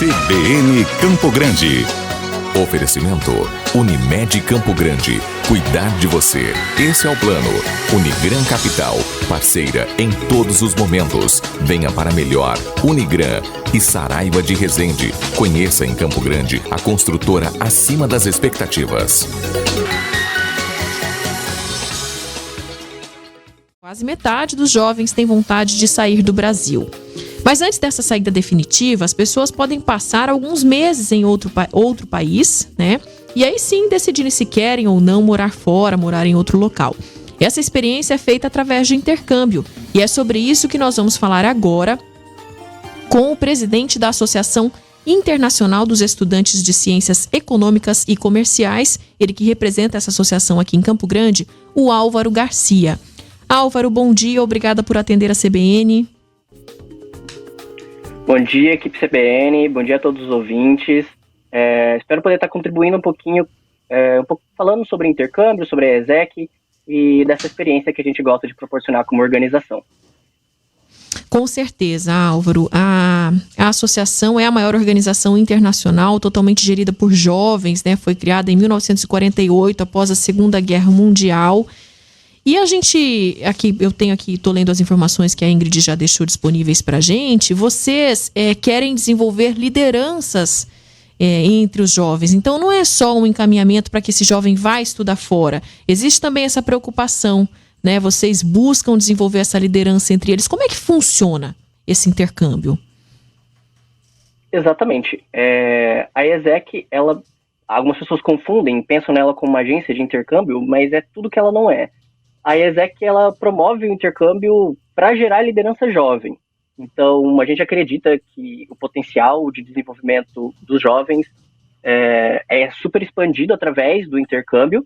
CBN Campo Grande. Oferecimento Unimed Campo Grande. Cuidar de você. Esse é o plano. Unigran Capital. Parceira em todos os momentos. Venha para melhor. Unigran e Saraiva de Resende. Conheça em Campo Grande a construtora acima das expectativas. Quase metade dos jovens tem vontade de sair do Brasil. Mas antes dessa saída definitiva, as pessoas podem passar alguns meses em outro país, né? E aí sim decidirem se querem ou não morar fora, morar em outro local. Essa experiência é feita através de intercâmbio. E é sobre isso que nós vamos falar agora com o presidente da Associação Internacional dos Estudantes de Ciências Econômicas e Comerciais, ele que representa essa associação aqui em Campo Grande, o Álvaro Garcia. Álvaro, bom dia, obrigada por atender a CBN. Bom dia, equipe CBN, bom dia a todos os ouvintes. Espero poder estar contribuindo um pouco falando sobre intercâmbio, sobre a ESEC e dessa experiência que a gente gosta de proporcionar como organização. Com certeza, Álvaro. A associação é a maior organização internacional totalmente gerida por jovens, né? Foi criada em 1948, após a Segunda Guerra Mundial. E a gente, estou lendo as informações que a Ingrid já deixou disponíveis para a gente, vocês querem desenvolver lideranças entre os jovens. Então, não é só um encaminhamento para que esse jovem vá estudar fora. Existe também essa preocupação, né? Vocês buscam desenvolver essa liderança entre eles. Como é que funciona esse intercâmbio? Exatamente. A ESEC, algumas pessoas confundem, pensam nela como uma agência de intercâmbio, mas é tudo que ela não é. A ESEC, ela promove o intercâmbio para gerar liderança jovem. Então, a gente acredita que o potencial de desenvolvimento dos jovens é super expandido através do intercâmbio.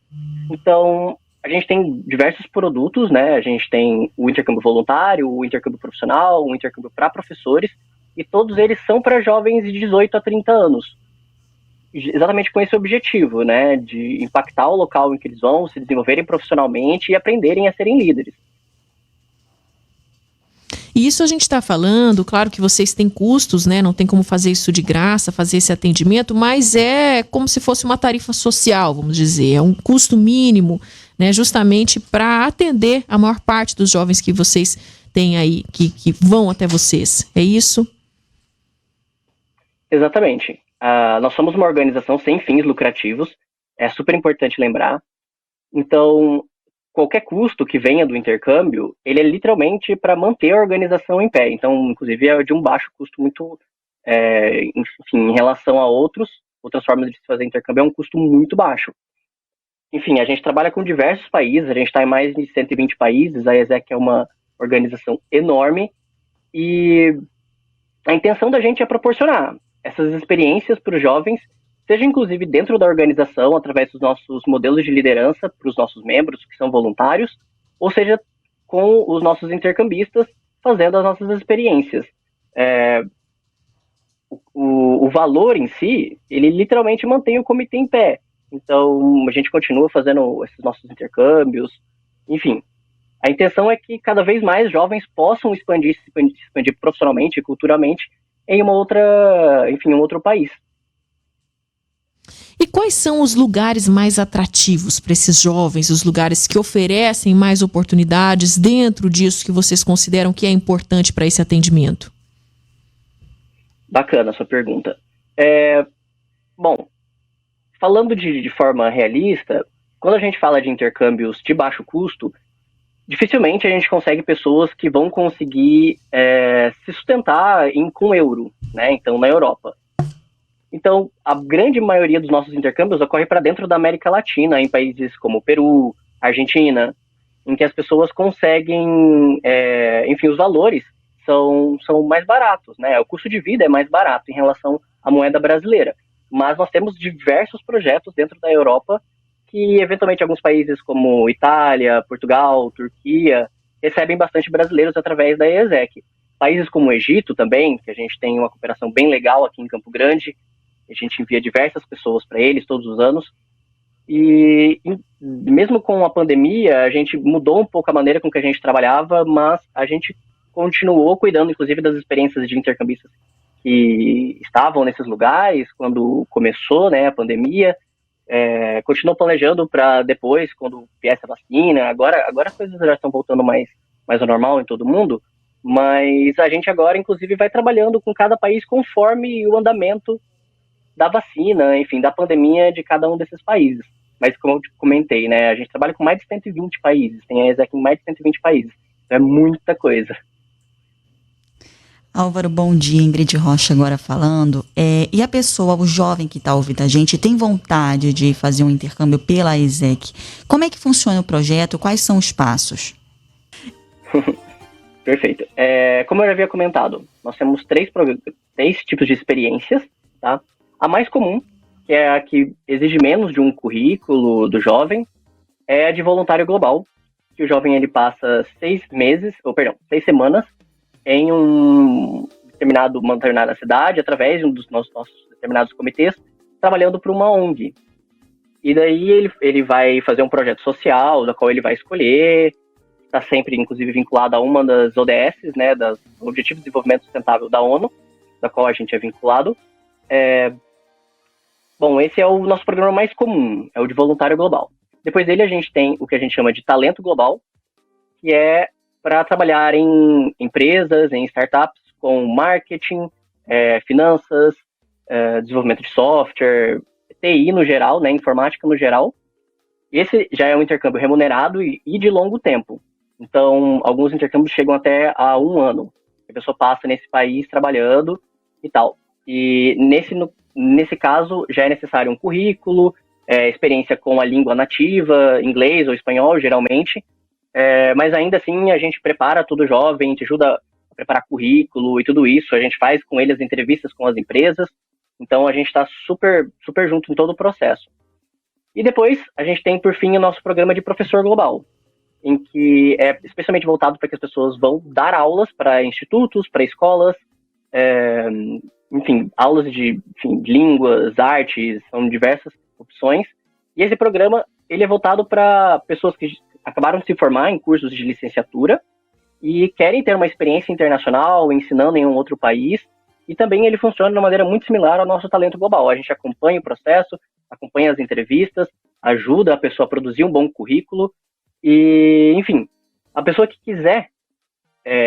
Então, a gente tem diversos produtos, né? A gente tem o intercâmbio voluntário, o intercâmbio profissional, o intercâmbio para professores, e todos eles são para jovens de 18 a 30 anos. Exatamente com esse objetivo, né, de impactar o local em que eles vão, se desenvolverem profissionalmente e aprenderem a serem líderes. E isso a gente está falando, claro que vocês têm custos, né, não tem como fazer isso de graça, fazer esse atendimento, mas é como se fosse uma tarifa social, vamos dizer, é um custo mínimo, né, justamente para atender a maior parte dos jovens que vocês têm aí, que vão até vocês, é isso? Exatamente. Nós somos uma organização sem fins lucrativos, é super importante lembrar. Então, qualquer custo que venha do intercâmbio, ele é literalmente para manter a organização em pé. Então, inclusive, é de um baixo custo muito, em relação a outras formas de se fazer intercâmbio, é um custo muito baixo. Enfim, a gente trabalha com diversos países, a gente está em mais de 120 países, a ESEC é uma organização enorme, e a intenção da gente é proporcionar essas experiências para os jovens, seja inclusive dentro da organização, através dos nossos modelos de liderança para os nossos membros, que são voluntários, ou seja, com os nossos intercambistas, fazendo as nossas experiências. O valor em si, ele literalmente mantém o comitê em pé. Então, a gente continua fazendo esses nossos intercâmbios. Enfim, a intenção é que cada vez mais jovens possam se expandir profissionalmente e culturalmente em um outro país. E quais são os lugares mais atrativos para esses jovens, os lugares que oferecem mais oportunidades dentro disso que vocês consideram que é importante para esse atendimento? Bacana a sua pergunta. Bom, falando de forma realista, quando a gente fala de intercâmbios de baixo custo, dificilmente a gente consegue pessoas que vão conseguir se sustentar com euro, né? Então, na Europa. Então, a grande maioria dos nossos intercâmbios ocorre para dentro da América Latina, em países como Peru, Argentina, em que as pessoas conseguem, os valores são mais baratos, né? O custo de vida é mais barato em relação à moeda brasileira. Mas nós temos diversos projetos dentro da Europa que, eventualmente, alguns países como Itália, Portugal, Turquia, recebem bastante brasileiros através da ESEC. Países como o Egito também, que a gente tem uma cooperação bem legal aqui em Campo Grande, a gente envia diversas pessoas para eles todos os anos. E mesmo com a pandemia, a gente mudou um pouco a maneira com que a gente trabalhava, mas a gente continuou cuidando, inclusive, das experiências de intercambistas que estavam nesses lugares quando começou, né, a pandemia, continuam planejando para depois, quando viesse a vacina. Agora as coisas já estão voltando mais ao normal em todo mundo, mas a gente agora, inclusive, vai trabalhando com cada país conforme o andamento da vacina, enfim, da pandemia de cada um desses países. Mas como eu comentei, né, a gente trabalha com mais de 120 países, tem a ESEC em mais de 120 países, então é muita coisa. Álvaro, bom dia, Ingrid Rocha agora falando. E a pessoa, o jovem que está ouvindo a gente, tem vontade de fazer um intercâmbio pela ESEC. Como é que funciona o projeto? Quais são os passos? Perfeito. Como eu já havia comentado, nós temos três tipos de experiências, tá? A mais comum, que é a que exige menos de um currículo do jovem, é a de voluntário global, que o jovem ele passa 6 semanas em uma determinada cidade, através de um dos nossos determinados comitês, trabalhando para uma ONG. E daí ele vai fazer um projeto social, da qual ele vai escolher, está sempre, inclusive, vinculado a uma das ODS, né, das Objetivos de Desenvolvimento Sustentável da ONU, da qual a gente é vinculado. Bom, esse é o nosso programa mais comum, é o de voluntário global. Depois dele a gente tem o que a gente chama de talento global, que é para trabalhar em empresas, em startups, com marketing, finanças, desenvolvimento de software, TI no geral, né, informática no geral. Esse já é um intercâmbio remunerado e de longo tempo. Então, alguns intercâmbios chegam até a 1 ano. A pessoa passa nesse país trabalhando e tal. E nesse caso, já é necessário um currículo, experiência com a língua nativa, inglês ou espanhol, geralmente. Mas ainda assim, a gente prepara todo jovem, a gente ajuda a preparar currículo e tudo isso. A gente faz com eles entrevistas com as empresas. Então, a gente está super, super junto em todo o processo. E depois, a gente tem, por fim, o nosso programa de professor global, em que é especialmente voltado para que as pessoas vão dar aulas para institutos, para escolas, enfim, aulas de línguas, artes, são diversas opções. E esse programa, ele é voltado para pessoas que acabaram de se formar em cursos de licenciatura e querem ter uma experiência internacional, ensinando em um outro país. E também ele funciona de uma maneira muito similar ao nosso talento global. A gente acompanha o processo, acompanha as entrevistas, ajuda a pessoa a produzir um bom currículo. E, enfim, a pessoa que quiser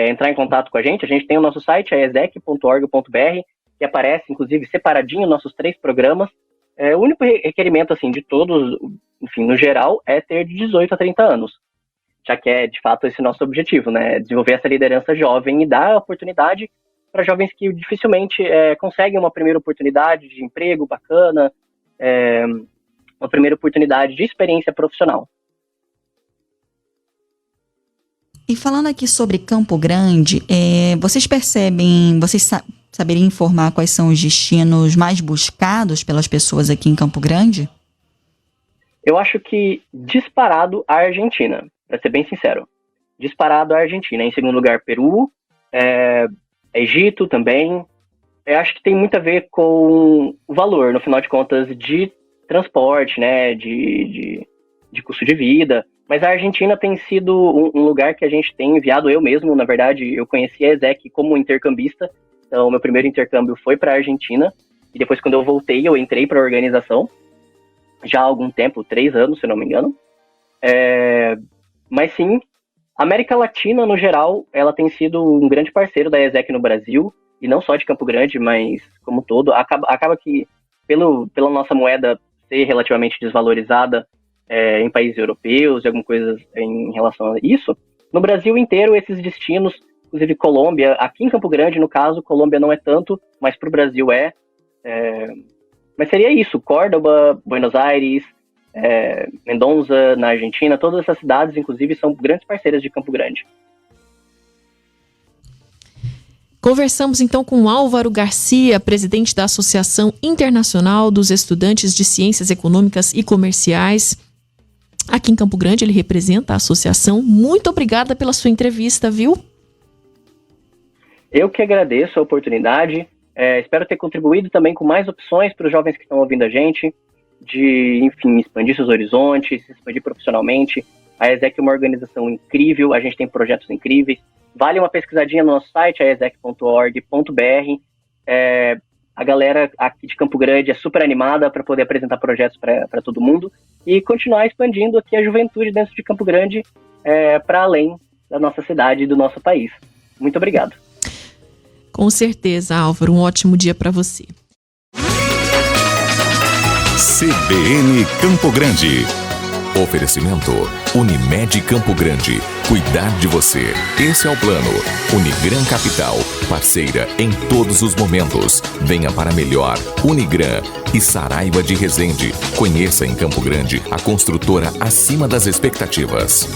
entrar em contato com a gente tem o nosso site, esec.org.br, que aparece, inclusive, separadinho nossos 3 programas. O único requerimento, assim, de todos, enfim, no geral, é ter de 18 a 30 anos. Já que é, de fato, esse nosso objetivo, né? Desenvolver essa liderança jovem e dar oportunidade para jovens que dificilmente conseguem uma primeira oportunidade de emprego bacana, uma primeira oportunidade de experiência profissional. E falando aqui sobre Campo Grande, vocês saberiam informar quais são os destinos mais buscados pelas pessoas aqui em Campo Grande? Eu acho que disparado a Argentina, para ser bem sincero. Disparado a Argentina. Em segundo lugar, Peru, Egito também. Eu acho que tem muito a ver com o valor, no final de contas, de transporte, né, de custo de vida. Mas a Argentina tem sido um lugar que a gente tem enviado, eu mesmo, na verdade, eu conheci a ESEC como intercambista. Então, meu primeiro intercâmbio foi para a Argentina. E depois, quando eu voltei, eu entrei para a organização. Já há algum tempo, 3 anos, se não me engano. Mas sim, a América Latina, no geral, ela tem sido um grande parceiro da ESEC no Brasil. E não só de Campo Grande, mas como todo. Acaba que, pela nossa moeda ser relativamente desvalorizada em países europeus e alguma coisa em relação a isso, no Brasil inteiro, esses destinos, inclusive Colômbia, aqui em Campo Grande, no caso, Colômbia não é tanto, mas para o Brasil mas seria isso, Córdoba, Buenos Aires, Mendoza, na Argentina, todas essas cidades, inclusive, são grandes parceiras de Campo Grande. Conversamos então com Álvaro Garcia, presidente da Associação Internacional dos Estudantes de Ciências Econômicas e Comerciais. Aqui em Campo Grande, ele representa a associação. Muito obrigada pela sua entrevista, viu? Eu que agradeço a oportunidade. Espero ter contribuído também com mais opções para os jovens que estão ouvindo a gente, de, enfim, expandir seus horizontes, se expandir profissionalmente. A ESEC é uma organização incrível, a gente tem projetos incríveis. Vale uma pesquisadinha no nosso site, esec.org.br. A galera aqui de Campo Grande é super animada para poder apresentar projetos para todo mundo e continuar expandindo aqui a juventude dentro de Campo Grande para além da nossa cidade e do nosso país. Muito obrigado. Com certeza, Álvaro. Um ótimo dia para você. CBN Campo Grande. Oferecimento Unimed Campo Grande. Cuidar de você. Esse é o plano. Unigran Capital. Parceira em todos os momentos. Venha para melhor. Unigran e Saraiva de Resende. Conheça em Campo Grande a construtora acima das expectativas.